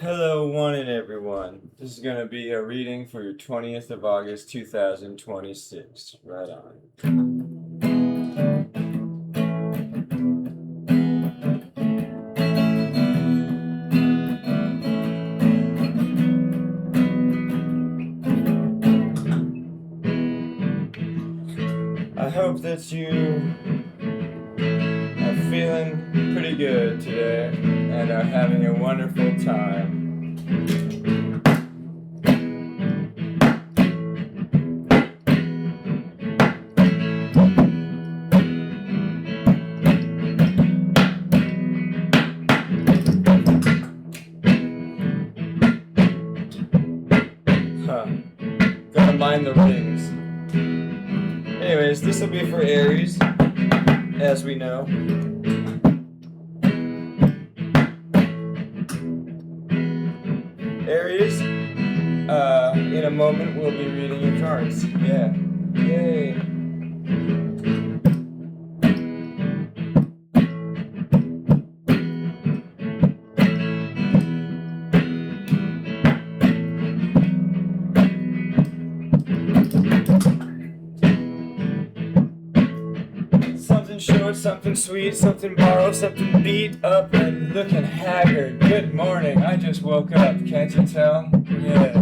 Hello, one and everyone. This is going to be a reading for your 20th of August, 2026. Right on. I hope that you are feeling pretty good today and are having a wonderful time. Gotta mind the rings. Anyways, this will be for Aries, as we know. Aries, in a moment we'll be reading your cards. Yeah. Yay. Something short, something sweet, something borrowed, something beat up and looking haggard. Good morning, I just woke up, can't you tell? Yeah.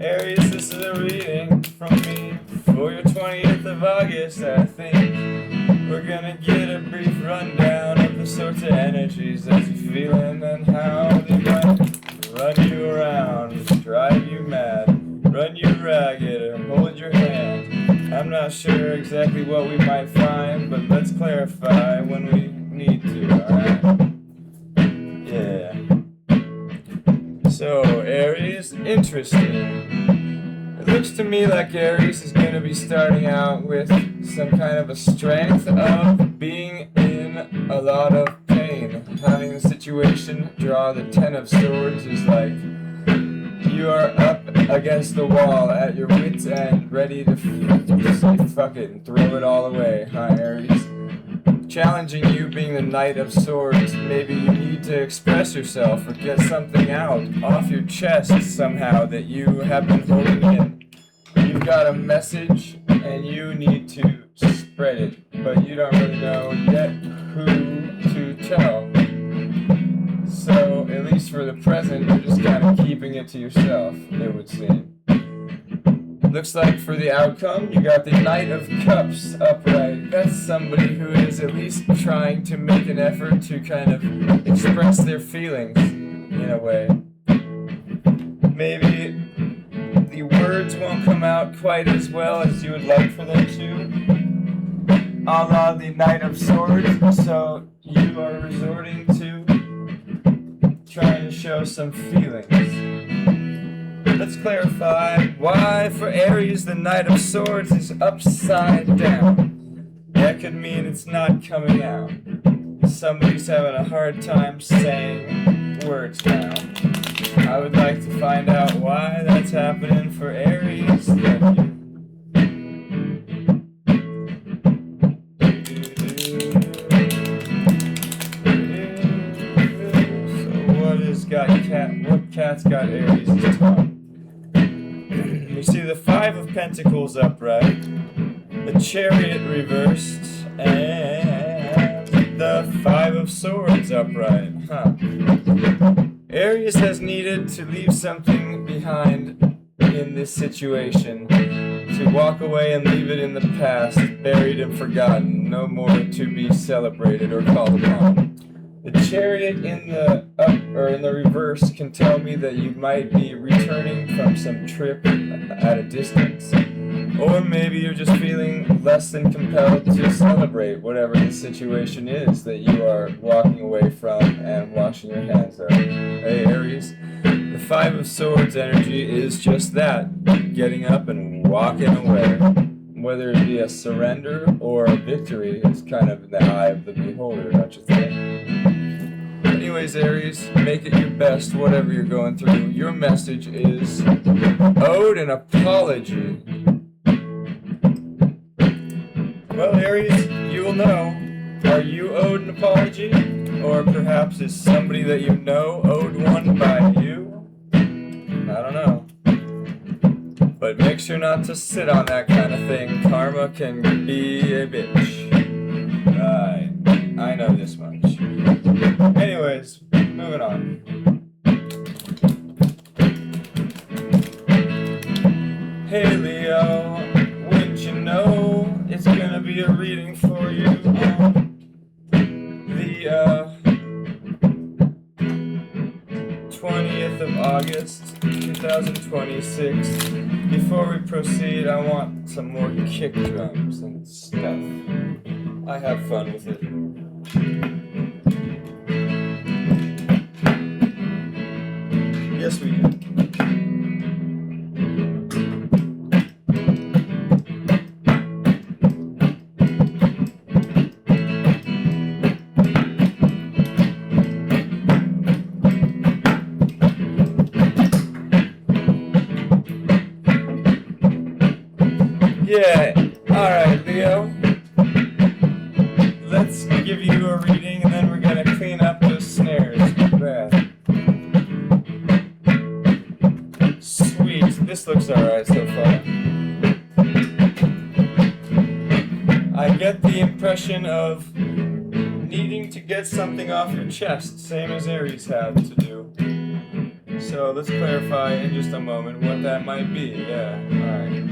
Aries, this is a reading from me for your 20th of August. I think we're gonna get a brief rundown of the sorts of energies that you're feeling and how they might run you around, drive you mad, run you ragged, or hold your hand. I'm not sure exactly what we might find, but let's clarify when we need to, alright? Yeah. So, Aries, interesting. It looks to me like Aries is going to be starting out with some kind of a strength of being in a lot of pain. Having the situation draw the Ten of Swords is like you are up against the wall at your wit's end, ready to say fuck it and throw it all away, huh, Aries? Challenging you being the Knight of Swords, maybe you need to express yourself or get something out off your chest somehow that you have been holding in. You've got a message and you need to spread it, but you don't really know yet who to tell. So, at least for the present, you're just kind of keeping it to yourself, it would seem. Looks like for the outcome, you got the Knight of Cups upright. That's somebody who is at least trying to make an effort to kind of express their feelings, in a way. Maybe the words won't come out quite as well as you would like for them to, a la the Knight of Swords, so you are resorting to trying to show some feelings. Let's clarify why for Aries the Knight of Swords is upside down. That could mean it's not coming out. Somebody's having a hard time saying words now. I would like to find out why that's happening for Aries. Thank you. What cat's got Aries' tongue? We see the Five of Pentacles upright, the Chariot reversed, and the Five of Swords upright. Aries has needed to leave something behind in this situation, to walk away and leave it in the past, buried and forgotten, no more to be celebrated or called upon. The Chariot in the in the reverse can tell me that you might be returning from some trip at a distance, or maybe you're just feeling less than compelled to celebrate whatever the situation is that you are walking away from and washing your hands of. Hey, Aries, the Five of Swords energy is just that, getting up and walking away. Whether it be a surrender or a victory is kind of in the eye of the beholder, don't you think? Anyways, Aries, make it your best, whatever you're going through. Your message is owed an apology. Well, Aries, you will know Are you owed an apology? Or perhaps is somebody that you know owed one by you? I don't know. But make sure not to sit on that kind of thing. Karma can be a bitch. I know this much. Anyways, moving on. Hey Leo, wouldn't you know it's gonna be a reading for you on the 20th of August, 2026. Before we proceed, I want some more kick drums and stuff. I have fun with it. Yes, we do. Yeah, alright, Leo. Let's give you a reading and then we're gonna clean up those snares. Bad. Sweet, this looks alright so far. I get the impression of needing to get something off your chest, same as Aries had to do. So let's clarify in just a moment what that might be. Yeah, alright.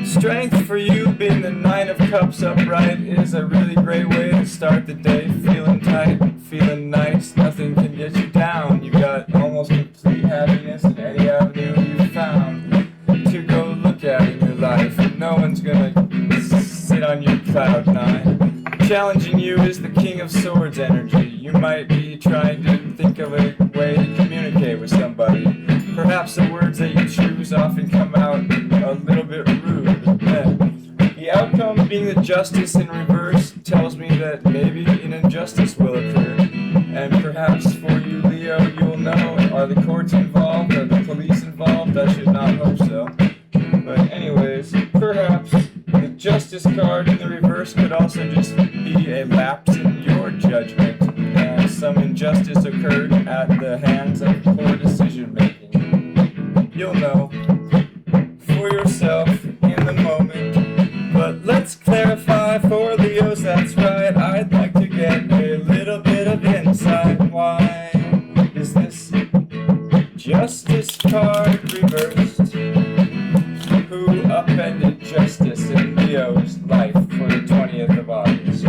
Strength for you, being the 9 of Cups upright is a really great way to start the day. Feeling tight, feeling nice, nothing can get you down. You've got almost complete happiness in any avenue you found to go look at in your life. No one's gonna sit on your cloud 9. Challenging you is the King of Swords energy. You might be trying to think of a way to communicate with somebody. Perhaps the words that you choose often come out a little bit rude. The outcome being the Justice in reverse tells me that maybe an injustice will occur. And perhaps for you, Leo, you will know, are the courts involved? Are the police involved? I should not hope so. But anyways, perhaps the Justice card in the reverse could also just be a lapse in your judgment. And some injustice occurred at the hands of poor decision making. You'll know for yourself in the moment. But let's clarify for Leos, that's right. I'd like to get a little bit of insight. Why is this Justice card reversed? Who upended justice in Leo's life for the 20th of August?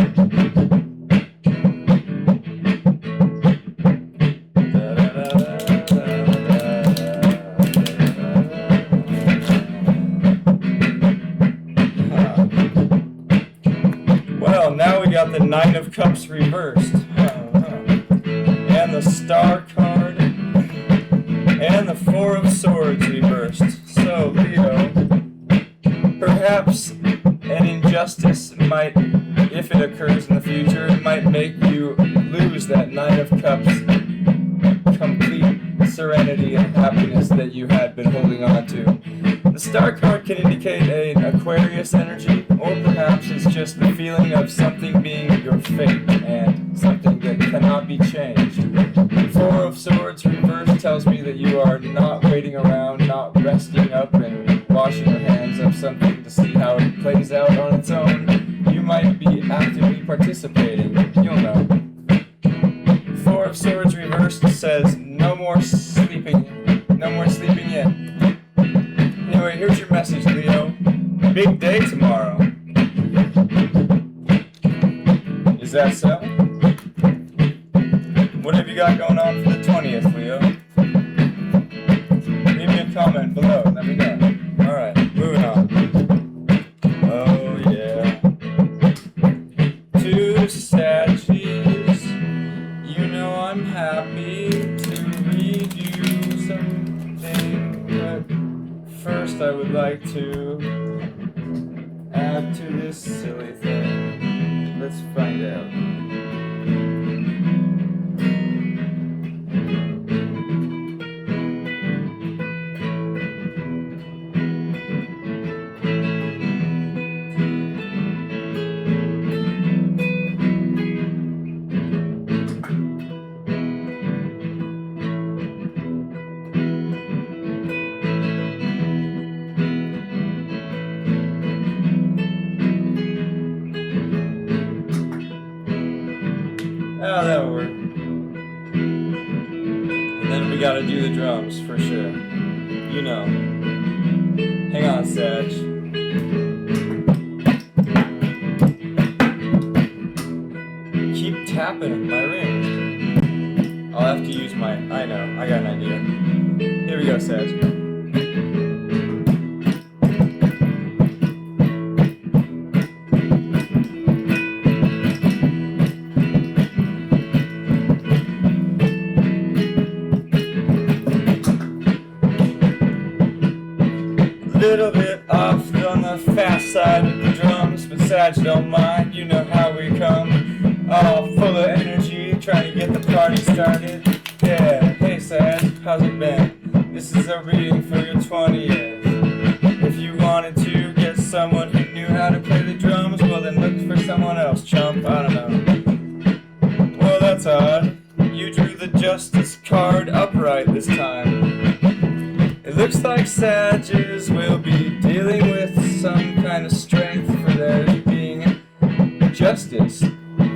Now we got the 9 of Cups reversed. And the Star card. And the 4 of Swords reversed. So, Leo, perhaps an injustice might, if it occurs in the future, it might make you lose that 9 of Cups complete serenity and happiness that you had been holding on to. The Star card can indicate an Aquarius energy, or perhaps it's just the feeling of something being your fate and something that cannot be changed. 4 of Swords reverse tells me that you are not waiting around, not resting up and washing your hands of something to see how it plays out on its own. You might be actively participating. You'll know. 4 of Swords reversed says no more sleeping. No more sleeping yet. Anyway, here's your message, Leo. Big day tomorrow. Is that so? What have you got going on for the 20th, Leo? Leave me a comment below. Let me know. Alright, moving on. Oh, yeah. To Saggies, you know I'm happy to read you something, but first I would like to add to this silly thing. Let's find out. Oh, that'll work. And then we gotta do the drums, for sure. You know. Hang on, Sag. Keep tapping my ring. I'll have to use my... I know, I got an idea. Here we go, Sag. Little bit off on the fast side with the drums, but Sag don't mind, you know how we come. All full of energy, trying to get the party started. Yeah, hey Sag, how's it been? This is a reading for your 20th. If you wanted to get someone who knew how to play the drums, well then look for someone else, chump, I don't know. Well, that's odd. You drew the justice card upright this time. It looks like Sages will be dealing with some kind of strength for there being justice.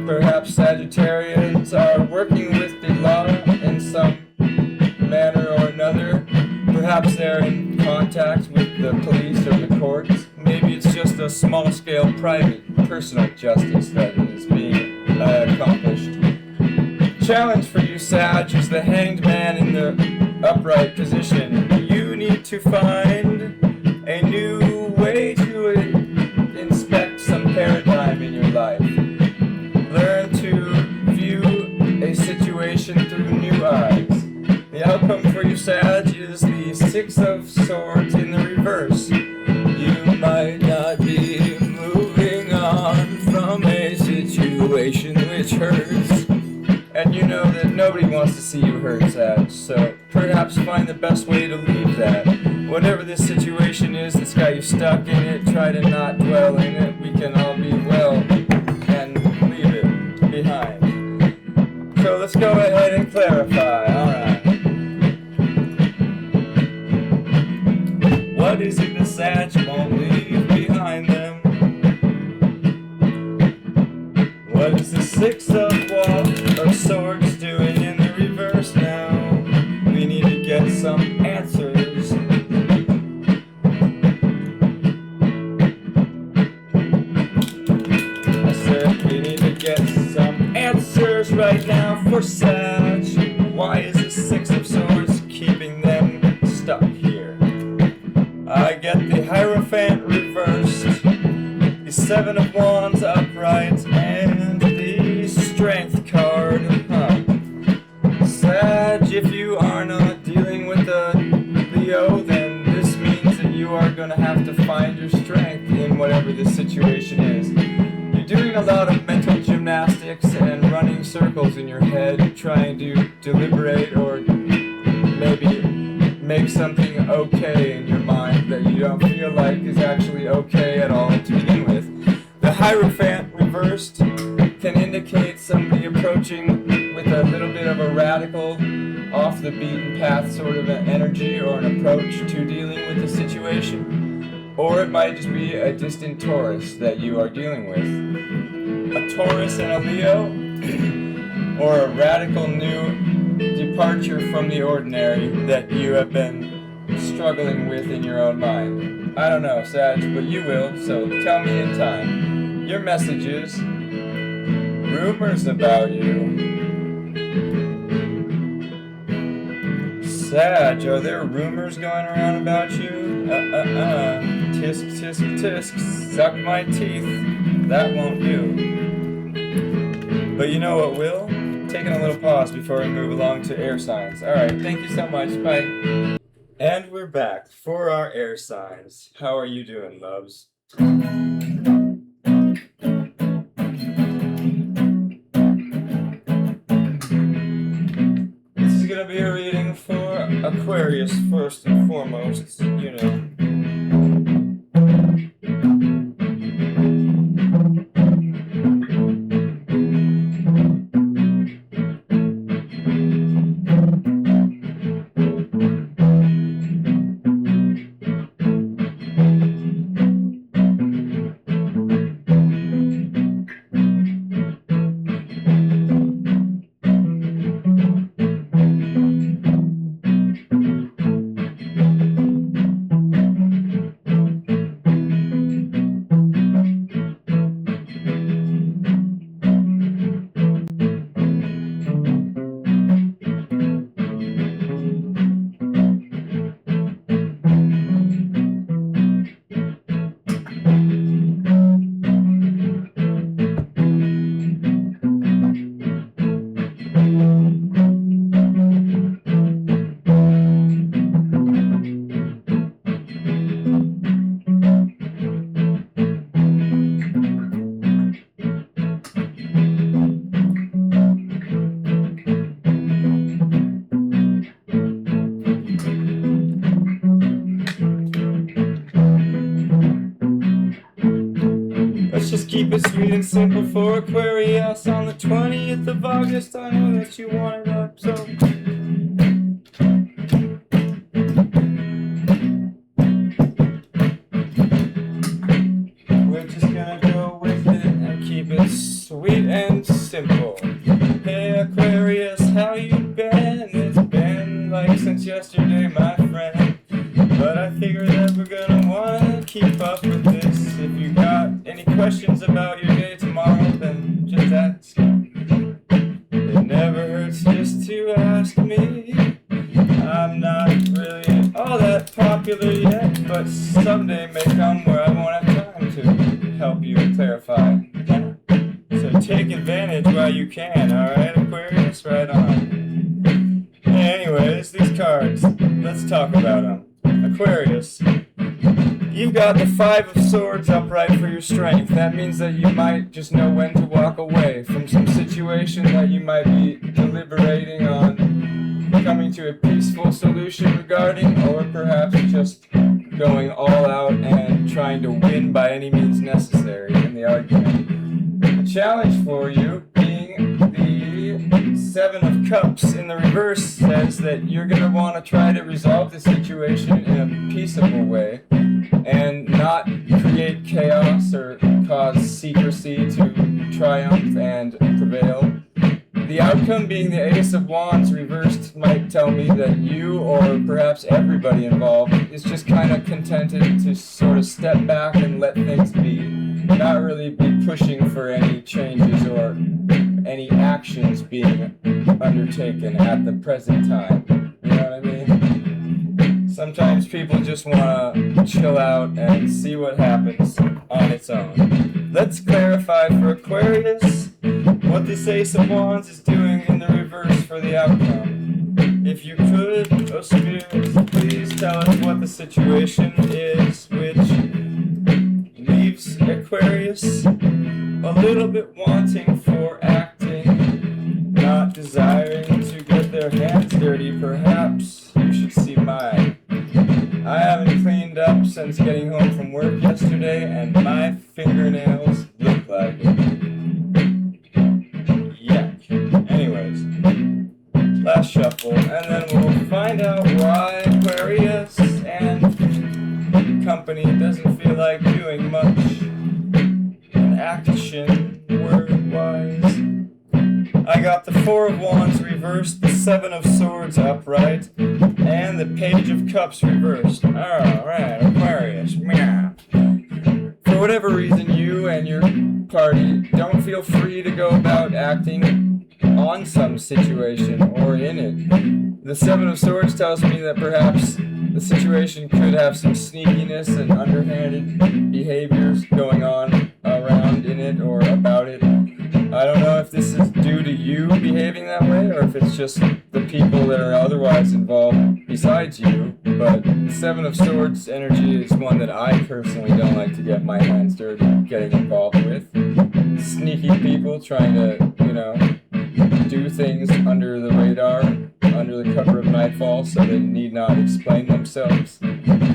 Perhaps Sagittarians are working with the law in some manner or another. Perhaps they're in contact with the police or the courts. Maybe it's just a small-scale private personal justice that is being accomplished. Challenge for you, Sag, is the hanged man in the upright position. You need to find a new way to inspect some paradigm in your life. Learn to view a situation through new eyes. The outcome for you, Sag, is the Six of Swords in the reverse. You might not be moving on from a situation which hurts. And you know that nobody wants to see you hurt, Sag, so perhaps find the best way to leave that. Whatever this situation is that's got you stuck in it, try to not dwell in it. We can all be well and leave it behind. So let's go ahead and clarify, alright. What is it that Sag won't leave behind them? What is the Six of Swords doing in the reverse now? We need to get some answers. I said we need to get some answers right now for Sag. Why is the Six of Swords keeping them stuck here? I get the Hierophant reversed, the Seven of Wands upright, and the Strength card. Sag, if you are not dealing with a Leo, then this means that you are going to have to find your strength in whatever this situation is. You're doing a lot of mental gymnastics and running circles in your head, trying to deliberate or maybe make something okay in your mind that you don't feel like is actually okay at all to begin with. The Hierophant reversed can indicate somebody approaching with a little bit of a radical, off the beaten path sort of an energy or an approach to dealing with the situation. Or it might just be a distant Taurus that you are dealing with. A Taurus and a Leo, or a radical new departure from the ordinary that you have been struggling with in your own mind. I don't know, Sag, but you will, so tell me in time. Your message is rumors about you. Sag, are there rumors going around about you? Tisk, tisk, tisk, suck my teeth. That won't do. But you know what will? Taking a little pause before we move along to air signs. Alright, thank you so much. Bye. And we're back for our air signs. How are you doing, loves? This is gonna be a reading for Aquarius first and foremost, you know. Let's just keep it sweet and simple for Aquarius on the 20th of August. I know that you want it up, so we're just gonna go with it and keep it sweet and simple. Hey Aquarius, how you been? It's been like since yesterday, my friend. But I figure that we're gonna wanna keep up with this. If you got any questions about your day tomorrow, then just ask. It never hurts just to ask me. I'm not really all that popular yet, but someday may come where I won't have time to help you clarify. So take advantage while you can, alright Aquarius? Right on. Anyways, these cards, let's talk about them. Aquarius, you've got the 5 of Swords upright for your strength. That means that you might just know when to walk away from some situation that you might be deliberating on coming to a peaceful solution regarding, or perhaps just going all out and trying to win by any means necessary in the argument. The challenge for you being the 7 of Cups in the reverse says that you're going to want to try to resolve the situation in a peaceable way and not create chaos or cause secrecy to triumph and prevail. The outcome being the Ace of Wands reversed might tell me that you, or perhaps everybody involved, is just kind of contented to sort of step back and let things be. Not really be pushing for any changes or any actions being undertaken at the present time. You know what I mean? Sometimes people just want to chill out and see what happens on its own. Let's clarify for Aquarius what this Ace of Wands is doing in the reverse for the outcome. If you could, oh spirits, please tell us what the situation is, which leaves Aquarius a little bit wanting for acting, not desiring to get their hands dirty. Perhaps you should see mine. I haven't cleaned up since getting home from work yesterday, and my fingernails look like yuck. Anyways, last shuffle, and then we'll find out why Aquarius and company doesn't feel like doing much in action, word-wise. I got the 4 of Wands reversed, the 7 of Swords upright, and the Page of Cups reversed. Alright, Aquarius. Meow. For whatever reason, you and your party don't feel free to go about acting on some situation or in it. The 7 of Swords tells me that perhaps the situation could have some sneakiness and underhanded behaviors going on around in it or about it. I don't know if this is due to you behaving that way or if it's just the people that are otherwise involved besides you but Seven of Swords energy is one that I personally don't like to get my hands dirty getting involved with. Sneaky people trying to, do things under the radar, under the cover of nightfall, so they need not explain themselves.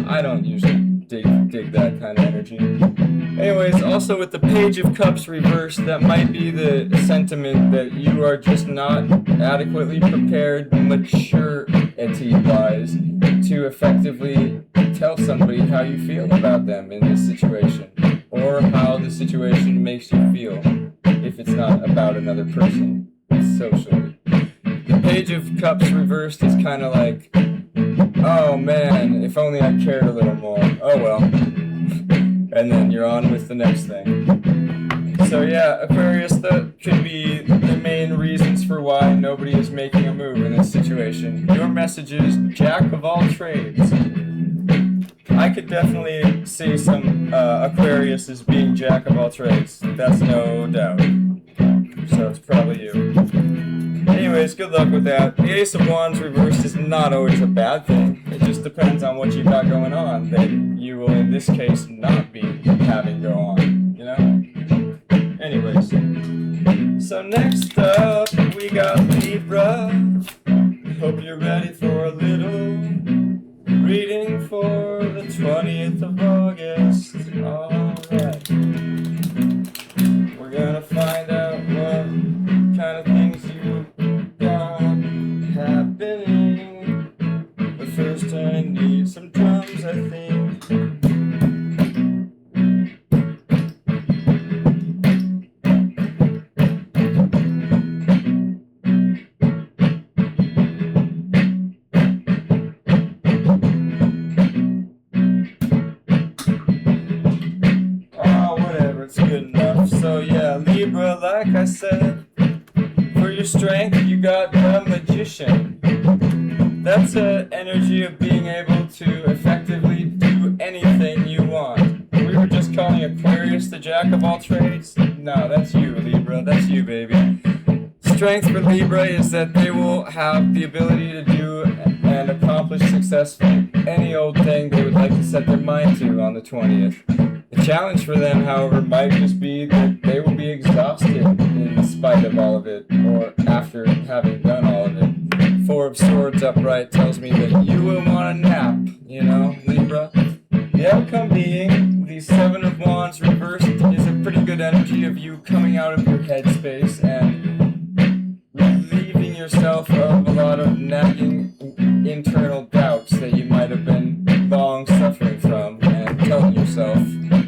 I don't usually dig that kind of energy. Anyways, also with the Page of Cups reversed, that might be the sentiment that you are just not adequately prepared, maturity-wise, to effectively tell somebody how you feel about them in this situation, or how the situation makes you feel, if it's not about another person socially. The Page of Cups reversed is kind of like, oh man, if only I cared a little more. Oh well. And then you're on with the next thing. So yeah, Aquarius, that could be the main reasons for why nobody is making a move in this situation. Your message is Jack of all trades. I could definitely see some Aquarius as being Jack of all trades. That's no doubt. So it's probably you. Anyways, good luck with that. The Ace of Wands reversed is not always a bad thing. It just depends on what you got going on that you will, in this case, not be having go on, Anyways. So next up, we got Libra. Hope you're ready for a little reading for the 20th of August. Alright. We're gonna find out what kind of things you got happening. But first I need some drums, I think. Libra, like I said, for your strength, you got the Magician. That's an energy of being able to effectively do anything you want. We were just calling Aquarius the Jack of all trades. No, that's you, Libra. That's you, baby. Strength for Libra is that they will have the ability to do and accomplish successfully any old thing they would like to set their mind to on the 20th. The challenge for them, however, might just be that they will be exhausted in spite of all of it, or after having done all of it. Four of Swords upright tells me that you will want a nap, Libra. The outcome being, the Seven of Wands reversed is a pretty good energy of you coming out of your headspace and relieving yourself of a lot of nagging internal doubts that you might have been long suffering from and telling yourself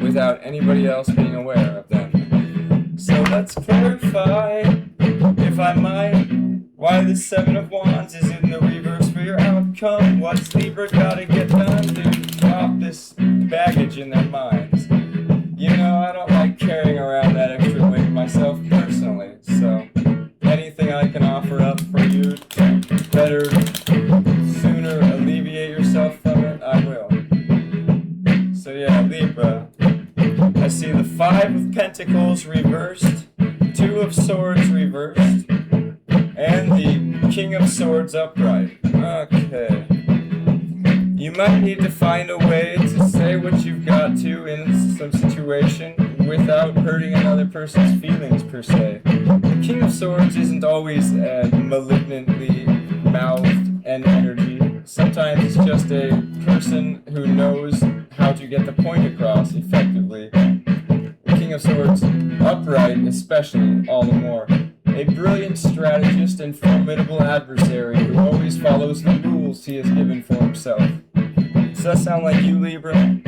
without anybody else being aware of them. So let's clarify, if I might, why the Seven of Wands is in the reverse for your outcome. What's Libra gotta get done to drop this baggage in their minds? I don't like carrying around that extra weight myself personally, so anything I can offer up for you to better, sooner alleviate yourself from it, I will. So yeah, Libra. I see the Five of Pentacles reversed, Two of Swords reversed, and the King of Swords upright. Okay. You might need to find a way to say what you've got to in some situation without hurting another person's feelings, per se. The King of Swords isn't always malignantly mouthed and energy. Sometimes it's just a person who knows how to get the point across effectively. The King of Swords upright especially, all the more. A brilliant strategist and formidable adversary who always follows the rules he has given for himself. Does that sound like you, Libra?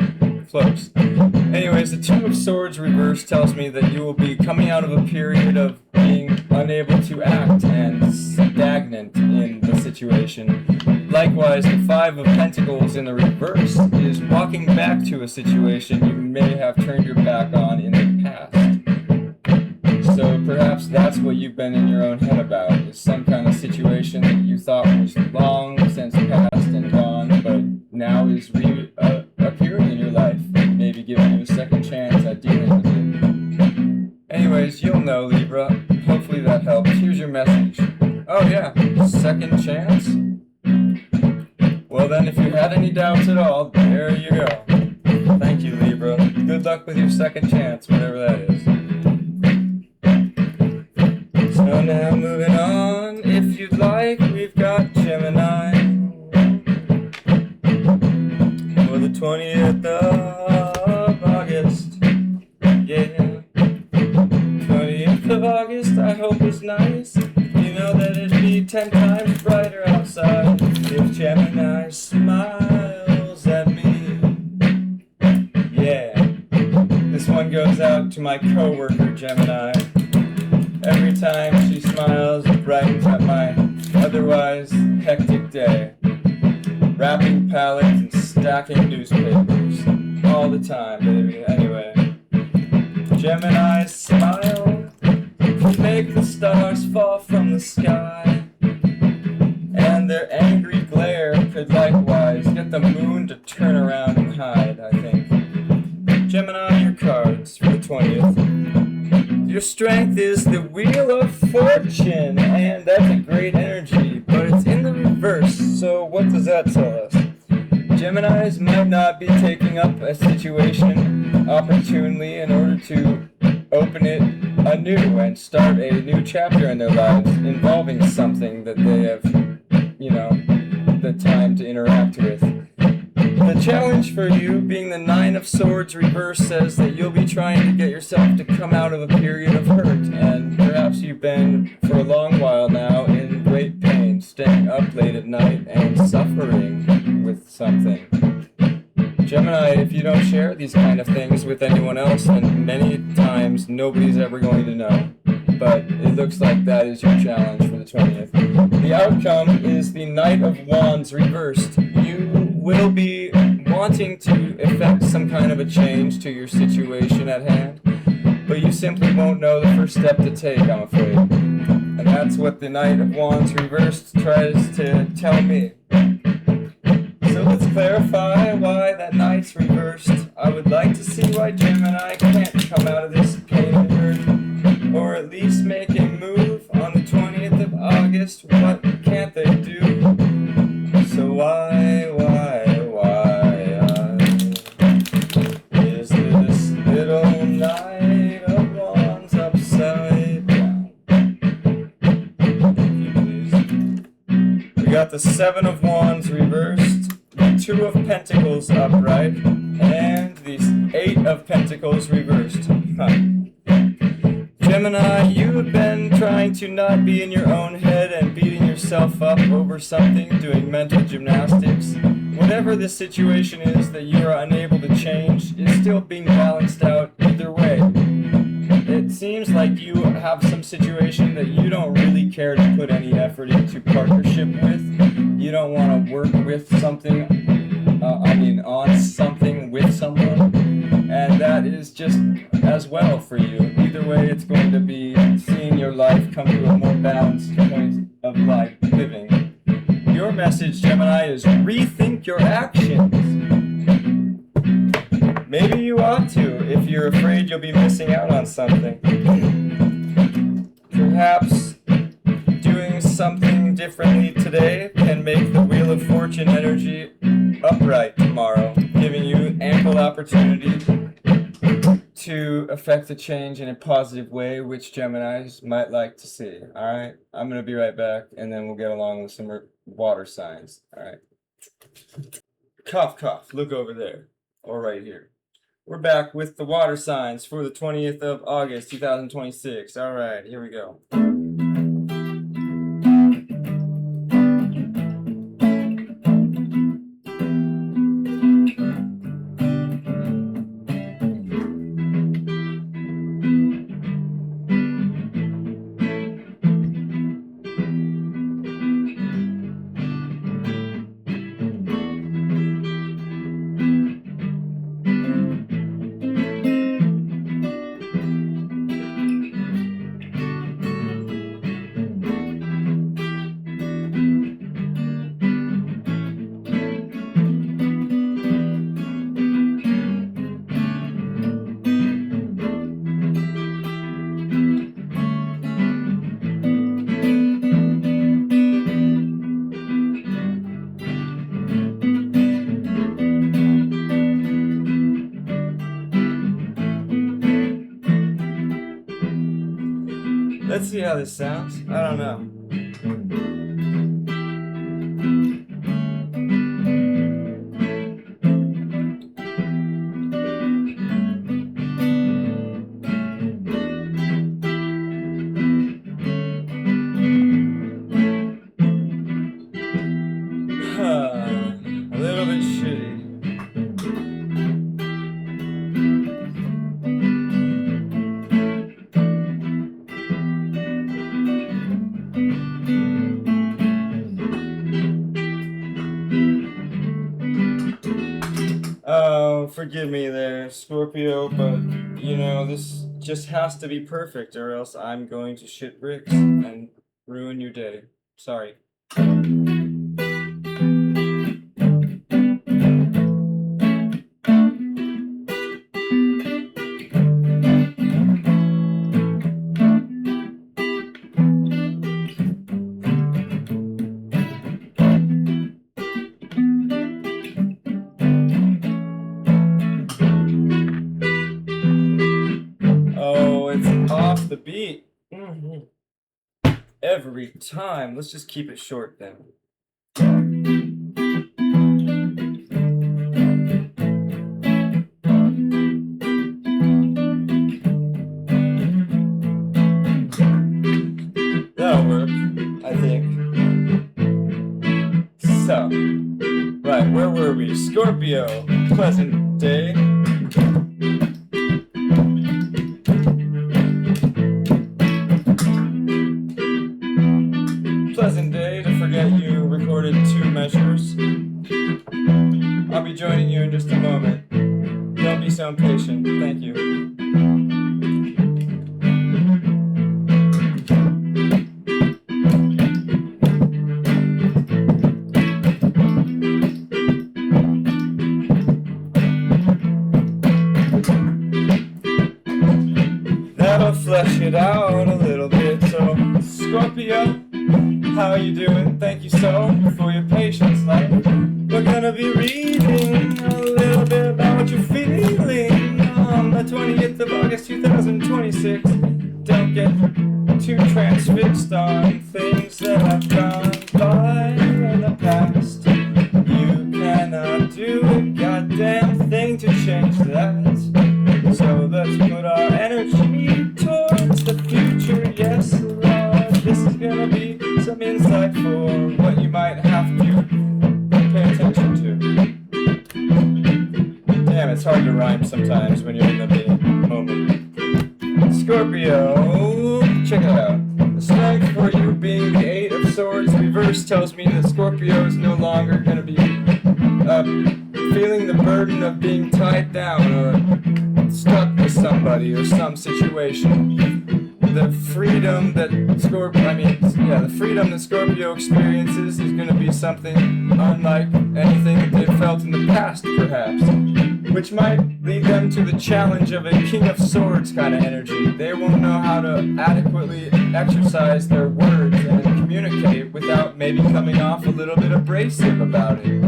Close. Anyways, the Two of Swords reverse tells me that you will be coming out of a period of being unable to act and stagnant in the situation. Likewise, the Five of Pentacles in the reverse is walking back to a situation you may have turned your back on in the past. So perhaps that's what you've been in your own head about, is some kind of situation that you thought was long since past and gone, but now is appearing in your life, maybe giving you a second chance at dealing with it. Anyways, you'll know, Libra. Hopefully that helps. Here's your message. Oh yeah, second chance? Well, Well then, if you had any doubts at all, there you go. Thank you, Libra. Good luck with your second chance, whatever that is. So now moving on, if you'd like, we've got Gemini for the 20th of August. Yeah, 20th of August, I hope is nice. You know that it'd be 10 times brighter outside if Gemini smiles at me. Yeah, this one goes out to my coworker Gemini. Every time she smiles, it brightens up my otherwise hectic day. Wrapping pallets and stacking newspapers. All the time, baby. Anyway. Gemini smile can make the stars fall from the sky. And their angry glare could likewise get the moon to turn around and hide, I think. Gemini, your cards for the 20th. Your strength is the Wheel of Fortune, and that's a great energy, but it's in the reverse, so what does that tell us? Geminis might not be taking up a situation opportunely in order to open it anew and start a new chapter in their lives involving something that they have, the time to interact with. The challenge for you, being the 9 of Swords reverse, says that you'll be trying to get yourself to come out of a period of hurt, and perhaps you've been, for a long while now, in great pain, staying up late at night and suffering with something. Gemini, if you don't share these kind of things with anyone else, and many times nobody's ever going to know. But it looks like that is your challenge for the 20th. The outcome is the Knight of Wands reversed. You will be wanting to effect some kind of a change to your situation at hand, but you simply won't know the first step to take, I'm afraid. And that's what the Knight of Wands reversed tries to tell me. So let's clarify why that Knight's reversed. I would like to see why Gemini can't come out of this pain and hurt, or at least make a move on the 20th of August. What can't they do? So why is this little Knight of Wands upside down? Thank you, please. We got the 7 of Wands reversed, the 2 of Pentacles upright, and the 8 of Pentacles reversed. Gemini, you have been trying to not be in your own head and beating yourself up over something, doing mental gymnastics. Whatever the situation is that you are unable to change is still being balanced out either way. It seems like you have some situation that you don't really care to put any effort into partnership with. You don't want to work with something, on something with someone. And that is just as well for you. Either way, it's going to be seeing your life come to a more balanced point of life living. Your message, Gemini, is rethink your actions. Maybe you ought to if you're afraid you'll be missing out on something. Perhaps doing something differently today can make the Wheel of Fortune energy upright tomorrow, giving you ample opportunity to affect a change in a positive way, which Geminis might like to see. Alright, I'm going to be right back, and then we'll get along with some water signs. Alright. Cough, cough. Look over there. Or right here. We're back with the water signs for the 20th of August, 2026. Alright, here we go. Let's see how this sounds. I don't know. A little bit shitty. Oh, forgive me there, Scorpio, but, you know, this just has to be perfect or else I'm going to shit bricks and ruin your day. Sorry. Oh, it's off the beat. Every time. Let's just keep it short then. That'll work, I think. So, right, where were we? Scorpio, pleasant day. Pleasant day to forget you recorded 2 measures. I'll be joining you in just a moment. Don't be so impatient. Thank you. That'll flesh it out a little bit. So, Scorpio, how you doing? Thank you so for your patience, like. We're gonna be reading a little bit about what you're feeling on the 20th of August 2026. Don't get too transfixed on things that have gone by in the past. You cannot do a goddamn thing to change that. So let's put our energy towards the future. Yes, Lord, this is gonna be some insight for what you might have to pay attention to. Damn, it's hard to rhyme sometimes when you're in the moment. Scorpio, check it out. The strength for you being the 8 of Swords reverse tells me that Scorpio is no longer going to be feeling the burden of being tied down or stuck with somebody or some situation. The freedom that Scorpio experiences is going to be something unlike anything that they've felt in the past, perhaps, which might lead them to the challenge of a King of Swords kind of energy. They won't know how to adequately exercise their words and communicate without maybe coming off a little bit abrasive about it.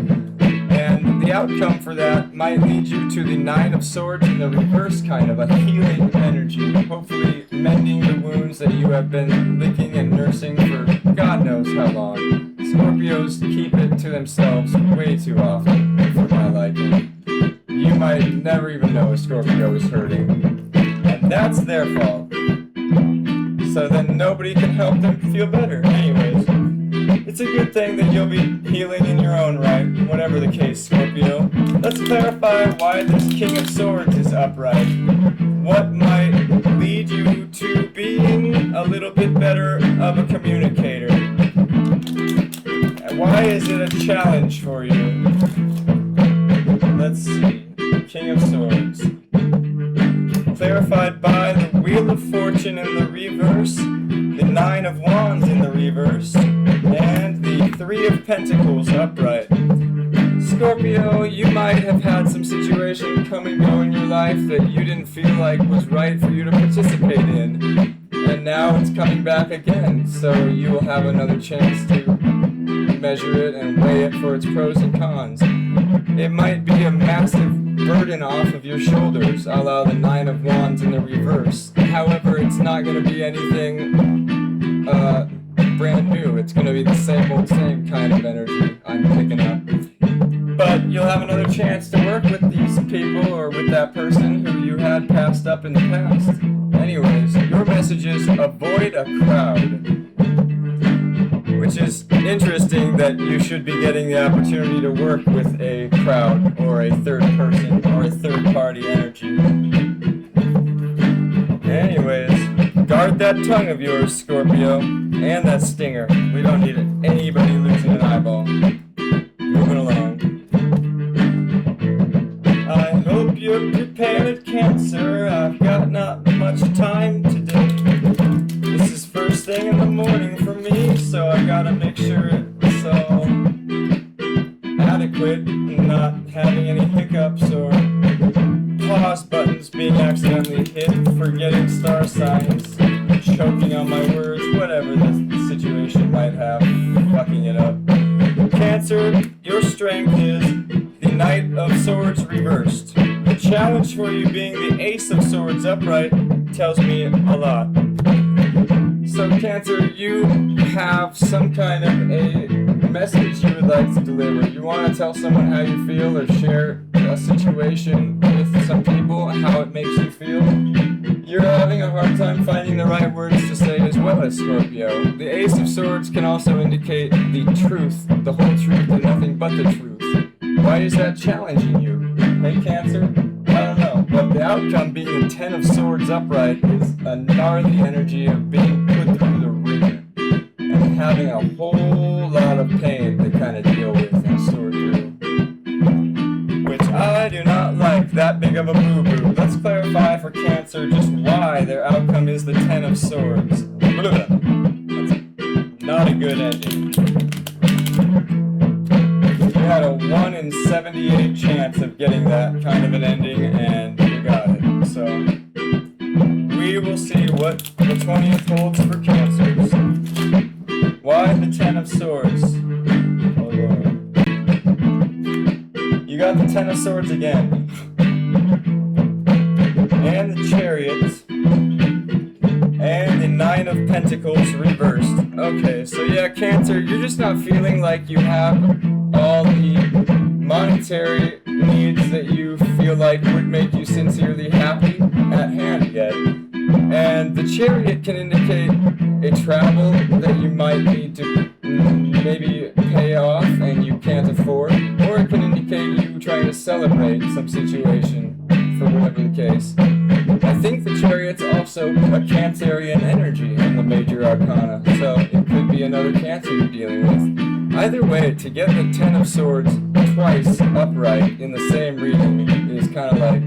And the outcome for that might lead you to the 9 of Swords in the reverse, kind of a healing energy, hopefully mending the wounds that you have been licking and nursing for God knows how long. Scorpios keep it to themselves way too often, for my liking. You might never even know a Scorpio is hurting, and that's their fault. So then nobody can help them feel better. Anyways, it's a good thing that you'll be healing in your own right, whatever the case, Scorpio. Let's clarify why this King of Swords is upright. What might lead you to being a little bit better of a communicator? And why is it a challenge for you? Let's see. King of Swords. Clarified by the Wheel of Fortune in the reverse, the 9 of Wands in the reverse, and the 3 of Pentacles upright. Scorpio, you might have had some situation come and go in your life that you didn't feel like was right for you to participate in, and now it's coming back again, so you will have another chance to measure it and weigh it for its pros and cons. It might be a massive burden off of your shoulders, a la the 9 of Wands in the reverse. However, it's not going to be anything brand new. It's going to be the same old same kind of energy I'm picking up. But you'll have another chance to work with these people or with that person who you had passed up in the past. Anyways, your message is avoid a crowd. Which is interesting that you should be getting the opportunity to work with a crowd or a third person or a third party energy. Anyways, guard that tongue of yours, Scorpio, and that stinger. We don't need anybody losing an eyeball. Moving along. I hope you're prepared, Cancer. I've got not much time today. This is first thing in the morning for me, so I gotta make sure it's all adequate and not having any hiccups or pause buttons being accidentally hit, forgetting star signs, choking on my words, whatever the situation might have, fucking it up. Cancer, your strength is the Knight of Swords reversed. The challenge for you being the Ace of Swords upright tells me a lot. So Cancer, you have some kind of a message you would like to deliver. You want to tell someone how you feel or share a situation with some people, how it makes you feel. You're having a hard time finding the right words to say as well as Scorpio. The Ace of Swords can also indicate the truth, the whole truth and nothing but the truth. Why is that challenging you? Hey Cancer? I don't know, but the outcome being the Ten of Swords upright is a gnarly energy of being put through the ringer and having a whole lot of pain to kind of deal with and sort through. Which I do not like that big of a boo-boo. Let's clarify for Cancer just why their outcome is the Ten of Swords. That's not a good ending. You had a 1 in 78 chance of getting that kind of an ending, and you got it. So, we will see what the 20th holds for Cancers. Why the 10 of Swords? Oh Lord. You got the 10 of Swords again. And the Chariot. And the 9 of Pentacles reversed. Okay, so yeah, Cancer, you're just not feeling like you have all the monetary needs that you feel like would make you sincerely happy at hand yet. And the Chariot can indicate a travel that you might need to maybe pay off and you can't afford, or it can indicate you trying to celebrate some situation for whatever the case. I think the Chariot's also a Cancerian energy in the major arcana, so it could be another Cancer you're dealing with. Either way, to get the Ten of Swords twice upright in the same reading is kind of like,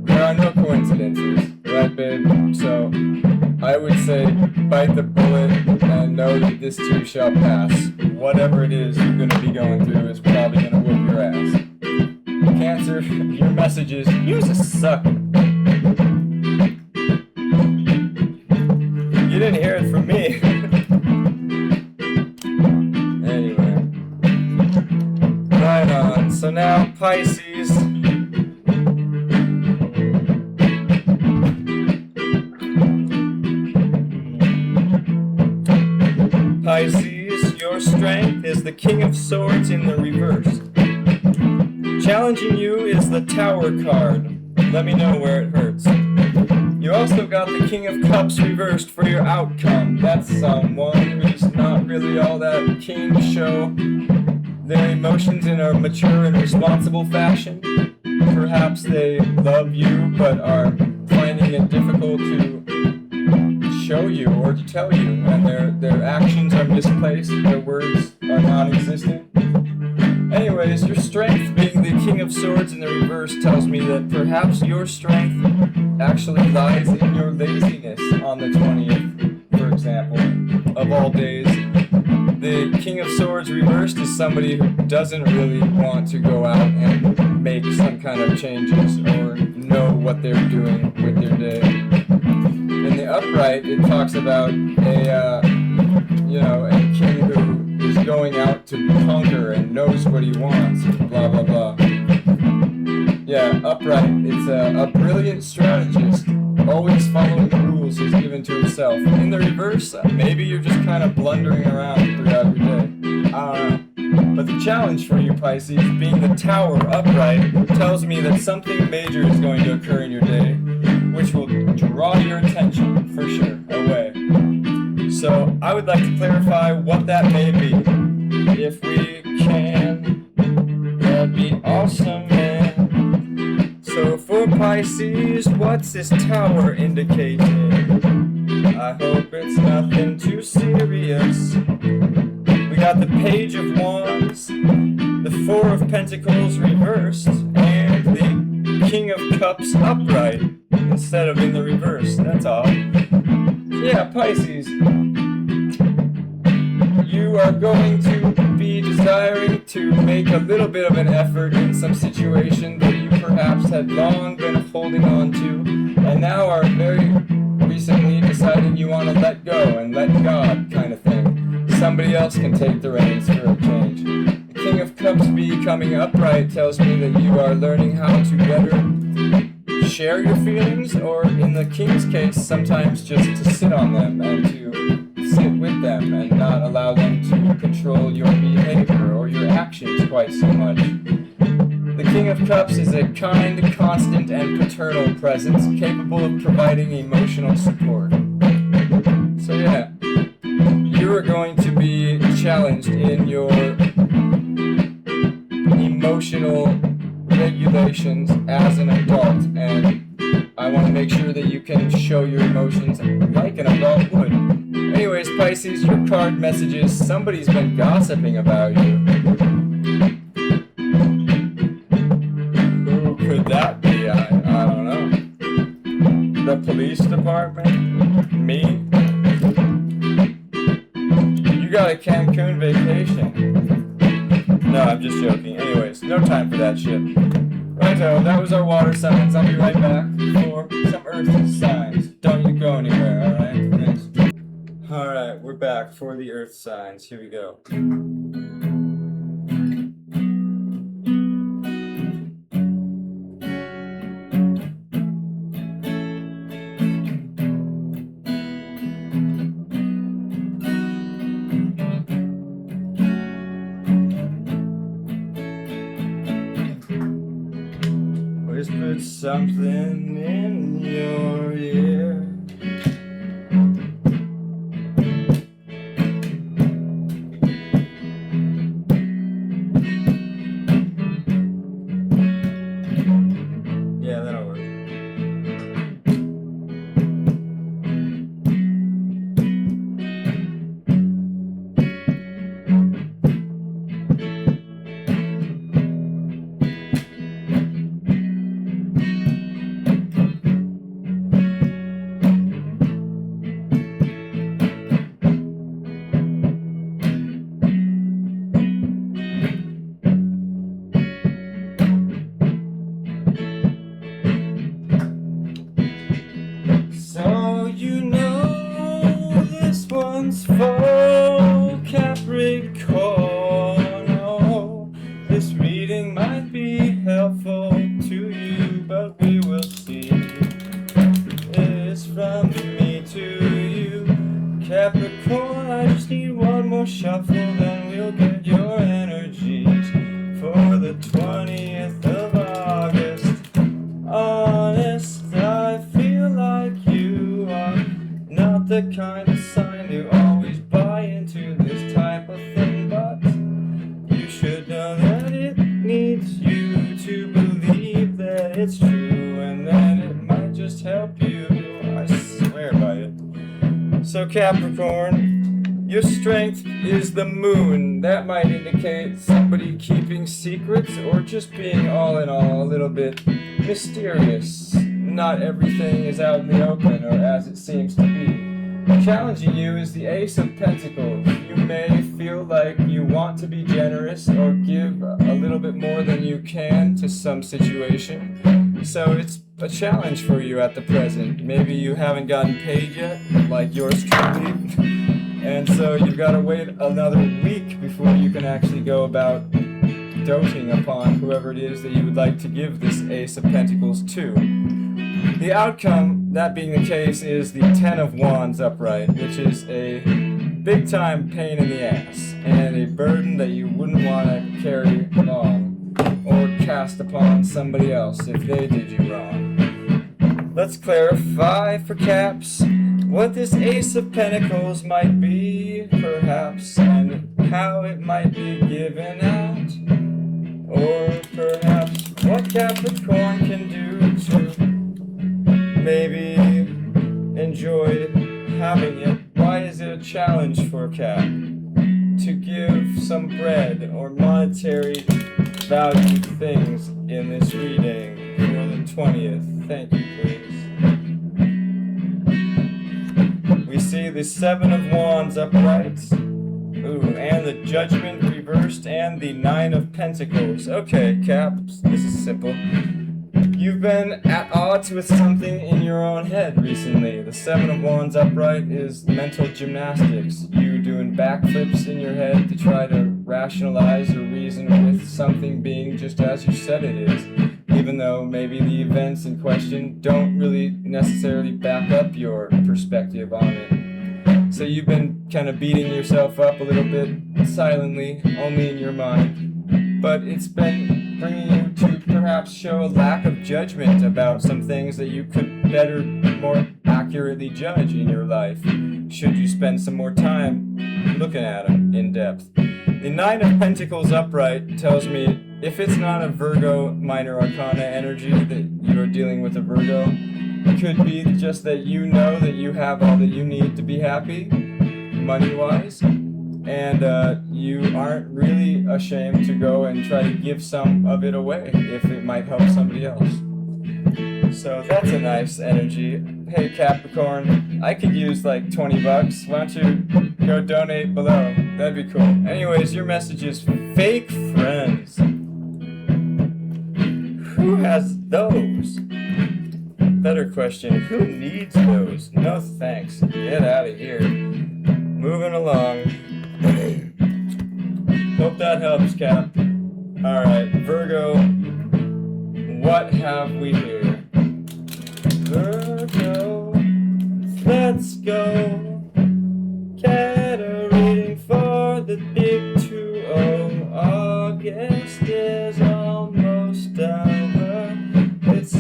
there are no coincidences, right babe? So, I would say bite the bullet and know that this too shall pass. Whatever it is you're going to be going through is probably going to whoop your ass. Cancer, your message is, you're a sucker. You didn't hear it from me. Anyway. Right on. So now, Pisces. Pisces, your strength is the King of Swords in the reverse. Challenging you is the Tower card. Let me know where it hurts. You also got the King of Cups reversed for your outcome. That's someone who's not really all that keen to show their emotions in a mature and responsible fashion. Perhaps they love you but are finding it difficult to show you or to tell you, and their actions are misplaced, their words are non-existent. Anyways, your strength being the King of Swords in the reverse tells me that perhaps your strength actually lies in your laziness on the 20th, for example, of all days. The King of Swords reversed is somebody who doesn't really want to go out and make some kind of changes or know what they're doing with their day. In the upright, it talks about a king who is going out to conquer and knows what he wants, blah, blah, blah. Yeah, upright, it's a brilliant strategist always following the rules he's given to himself. In the reverse, maybe you're just kind of blundering around throughout your day. I don't know. But the challenge for you, Pisces, being the Tower upright, tells me that something major is going to occur in your day, which will draw your attention, for sure, away. So I would like to clarify what that may be. If we can, that'd be awesome, man. So for Pisces, what's this tower indicating? I hope it's nothing too serious. We got the Page of Wands, the Four of Pentacles reversed, and the King of Cups upright instead of in the reverse. That's all. Yeah, Pisces, you are going to be desiring to make a little bit of an effort in some situation that you perhaps had long been holding on to, and now are very recently deciding you want to let go and let God kind of thing. Somebody else can take the reins for a change. The King of Cups becoming upright tells me that you are learning how to better share your feelings, or in the King's case, sometimes just to sit on them and to sit with them and not allow them to control your behavior or your actions quite so much. The King of Cups is a kind, constant, and paternal presence capable of providing emotional support. So yeah, you are going to be challenged in your emotional regulations as an adult, and I want to make sure that you can show your emotions like an adult would. Anyways, Pisces, your card message is somebody's been gossiping about you. Who could that be? I don't know. The police department? Me? You got a Cancun vacation. No, I'm just joking. Anyways, no time for that shit. Righto, that was our water signs. I'll be right back for some earth signs. Don't you go anywhere, alright? Thanks. Alright, we're back for the earth signs. Here we go. Whispered something in your ear. Yeah, that'll work. So you know this one's for Capricorn. Oh, this reading might be helpful to you, but we will see. It's from me to you, Capricorn. I just need one more shuffle, then we'll get your energies for the 20th of August. Honest, I feel like you are not the kind of sign to always buy into this type of thing, but you should know that it needs you to believe that it's true, and then it might just help you. I swear by it. So Capricorn, your strength is the moon. That might indicate somebody keeping secrets or just being all in all a little bit mysterious. Not everything is out in the open or as it seems to be. Challenging you is the Ace of Pentacles. You may feel like you want to be generous or give a little bit more than you can to some situation. So it's a challenge for you at the present. Maybe you haven't gotten paid yet, like yours truly. And so you've got to wait another week before you can actually go about doting upon whoever it is that you would like to give this Ace of Pentacles to. The outcome that being the case, is the Ten of Wands upright, which is a big time pain in the ass and a burden that you wouldn't want to carry along or cast upon somebody else if they did you wrong. Let's clarify for caps what this Ace of Pentacles might be, perhaps, and how it might be given out, or perhaps what Capricorn can do to maybe enjoy having it. Why is it a challenge for Cap to give some bread or monetary value things in this reading for the 20th? Thank you, please. We see the Seven of Wands upright. Ooh, and the Judgment reversed and the Nine of Pentacles. Okay, Cap, this is simple. You've been at odds with something in your own head recently. The Seven of Wands upright is mental gymnastics. You doing backflips in your head to try to rationalize or reason with something being just as you said it is, even though maybe the events in question don't really necessarily back up your perspective on it. So you've been kind of beating yourself up a little bit silently, only in your mind, but it's been bringing you to perhaps show a lack of judgment about some things that you could better, more accurately judge in your life, should you spend some more time looking at them in depth. The Nine of Pentacles upright tells me if it's not a Virgo minor arcana energy that you are dealing with a Virgo, it could be just that you know that you have all that you need to be happy, money-wise, and you aren't really ashamed to go and try to give some of it away if it might help somebody else. So that's a nice energy. Hey Capricorn, I could use like 20 bucks. Why don't you go donate below? That'd be cool. Anyways, your message is fake friends. Who has those? Better question, who needs those? No thanks. Get out of here. Moving along. Hope that helps, Cap. Alright, Virgo, what have we here? Virgo, let's go. Get a reading for the big 2-0. August is almost over. Its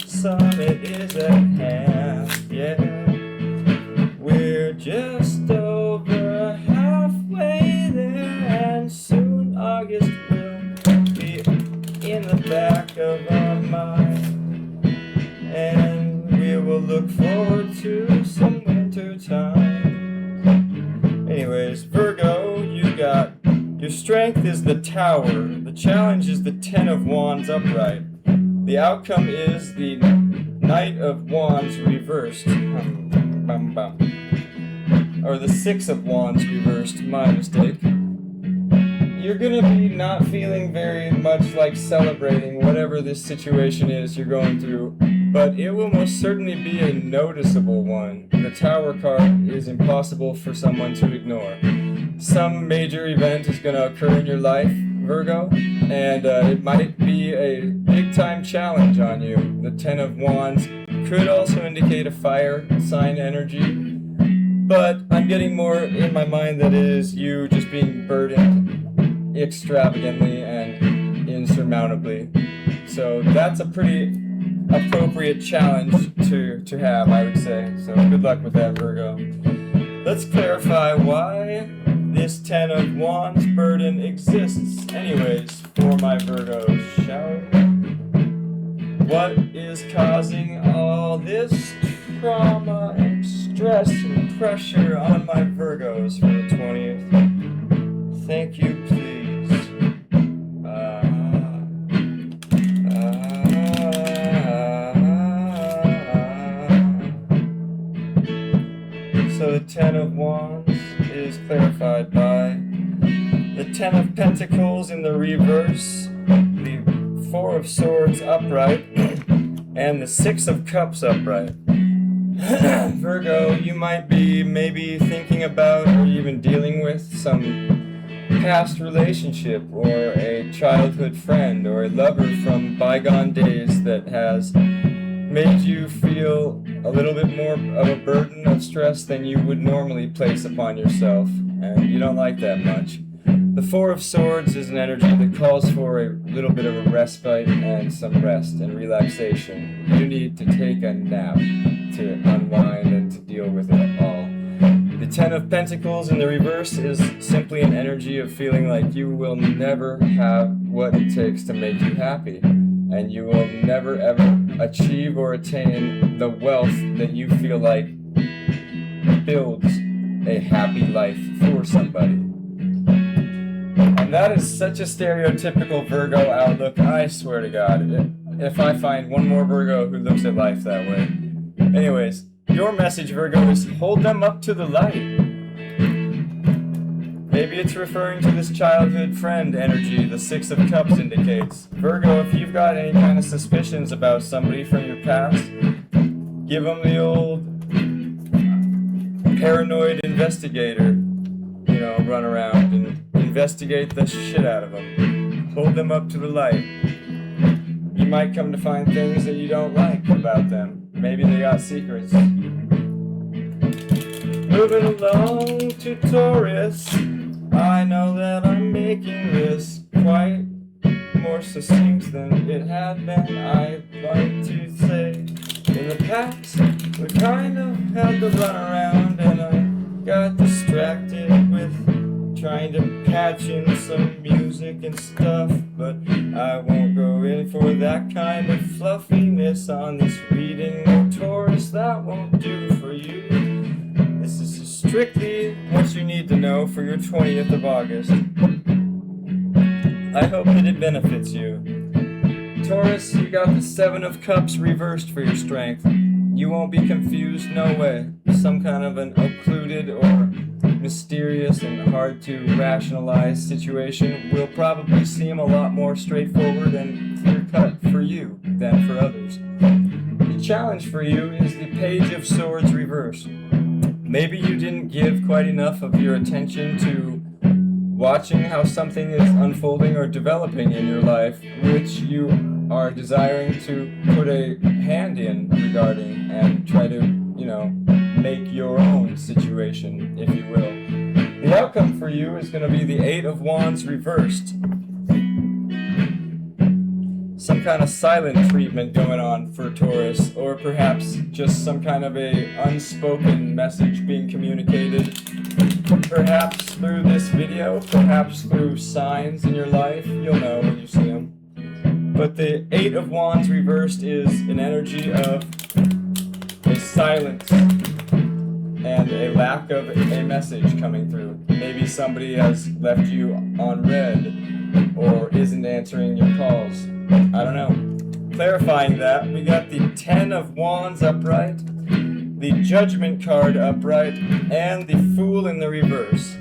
summit is at hand, yeah. We're just over halfway there, and soon August will be in the back of our mind, and we will look forward to some winter time. Anyways, Virgo, you got your strength is the Tower. The challenge is the Ten of Wands upright. The outcome is the Knight of Wands reversed. Or the Six of Wands reversed, my mistake. You're gonna be not feeling very much like celebrating whatever this situation is you're going through, but it will most certainly be a noticeable one. The Tower card is impossible for someone to ignore. Some major event is gonna occur in your life, Virgo, and it might be a big-time challenge on you. The Ten of Wands could also indicate a fire sign energy, but I'm getting more in my mind that it is you just being burdened extravagantly and insurmountably. So that's a pretty appropriate challenge to have, I would say. So good luck with that, Virgo. Let's clarify why this Ten of Wands burden exists anyways for my Virgos, shall we? What is causing all this trauma and stress and pressure on my Virgos for the 20th? Thank you, please. So the Ten of Wands is clarified by the Ten of Pentacles in the reverse, the Four of Swords upright, and the Six of Cups upright. Virgo, you might be maybe thinking about or even dealing with some past relationship or a childhood friend or a lover from bygone days that has made you feel a little bit more of a burden of stress than you would normally place upon yourself, and you don't like that much. The Four of Swords is an energy that calls for a little bit of a respite and some rest and relaxation. You need to take a nap to unwind and to deal with it all. The Ten of Pentacles in the reverse is simply an energy of feeling like you will never have what it takes to make you happy, and you will never ever achieve or attain the wealth that you feel like builds a happy life for somebody. And that is such a stereotypical Virgo outlook, I swear to God. If I find one more Virgo who looks at life that way. Anyways, your message, Virgo, is hold them up to the light. Maybe it's referring to this childhood friend energy the Six of Cups indicates. Virgo, if you've got any kind of suspicions about somebody from your past, give them the old paranoid investigator, run around and investigate the shit out of them. Hold them up to the light. You might come to find things that you don't like about them. Maybe they got secrets. Moving along to Taurus. I know that I'm making this quite more succinct than it had been. I'd like to say in the past we kind of had to run around, and I got distracted with trying to patch in some music and stuff, but I won't go in for that kind of fluffiness on this reading. No, Taurus, that won't do for you. This is strictly what you need to know for your 20th of August. I hope that it benefits you. Taurus, you got the Seven of Cups reversed for your strength. You won't be confused, no way. Some kind of an occluded or mysterious and hard to rationalize situation will probably seem a lot more straightforward and clear-cut for you than for others. The challenge for you is the Page of Swords reverse. Maybe you didn't give quite enough of your attention to watching how something is unfolding or developing in your life, which you are desiring to put a hand in regarding and try to, make your own situation, if you will. The outcome for you is going to be the Eight of Wands reversed. Some kind of silent treatment going on for Taurus, or perhaps just some kind of a unspoken message being communicated, perhaps through this video, perhaps through signs in your life. You'll know when you see them. But the Eight of Wands reversed is an energy of a silence and a lack of a message coming through. Maybe somebody has left you on read or isn't answering your calls. I don't know. Clarifying that, we got the Ten of Wands upright, the Judgment card upright, and the Fool in the reverse.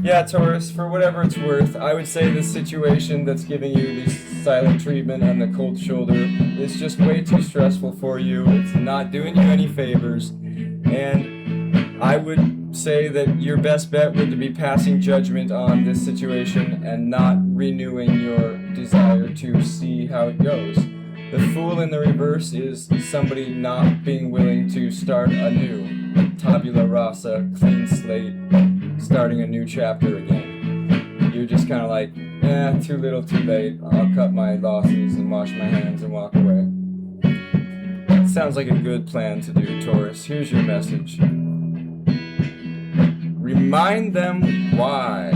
Yeah, Taurus, for whatever it's worth, I would say the situation that's giving you the silent treatment and the cold shoulder is just way too stressful for you. It's not doing you any favors, and I would say that your best bet would be passing judgment on this situation and not renewing your desire to see how it goes. The Fool in the reverse is somebody not being willing to start anew. Tabula rasa, clean slate, starting a new chapter again. You're just kind of like, too little, too late. I'll cut my losses and wash my hands and walk away. Sounds like a good plan to do, Taurus. Here's your message. Remind them why.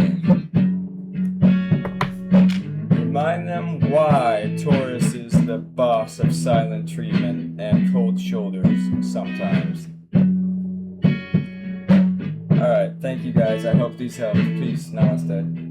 Remind them why Taurus is the boss of silent treatment and cold shoulders sometimes. Alright, thank you guys. I hope these helped. Peace. Namaste.